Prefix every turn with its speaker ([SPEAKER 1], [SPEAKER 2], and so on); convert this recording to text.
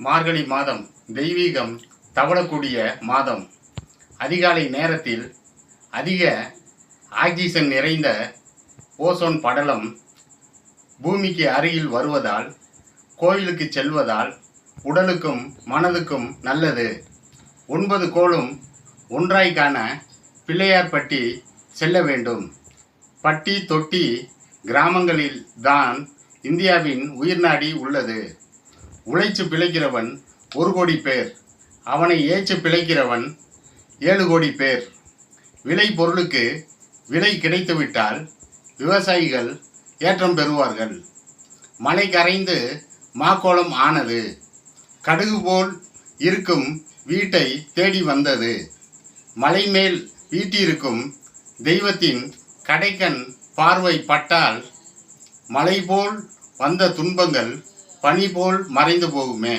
[SPEAKER 1] மார்கழி மாதம் தெய்வீகம் தவழக்கூடிய மாதம். அதிகாலை நேரத்தில் அதிக ஆக்சிஜன் நிறைந்த ஓசோன் படலம் பூமிக்கு அருகில் வருவதால், கோயிலுக்கு செல்வதால் உடலுக்கும் மனதுக்கும் நல்லது. 9 கோளும் ஒன்றாய் காண பிள்ளையார்பட்டி செல்ல வேண்டும். பட்டி தொட்டி கிராமங்களில் தான் இந்தியாவின் உயிர்நாடி உள்ளது. உழைச்சு பிழைக்கிறவன் 1 கோடி பேர், அவனை ஏச்சு பிழைக்கிறவன் 7 கோடி பேர். விளை பொருளுக்கு விலை கிடைத்துவிட்டால் விவசாயிகள் ஏற்றம் பெறுவார்கள். மழை கரைந்து மாக்கோலம் ஆனது, கடுகு போல் இருக்கும் வீட்டை தேடி வந்தது. மலை மேல் வீட்டிருக்கும் தெய்வத்தின் கடைக்கண் பார்வை பட்டால் மலை போல் வந்த துன்பங்கள் பனி போல் மறைந்து போகுமே.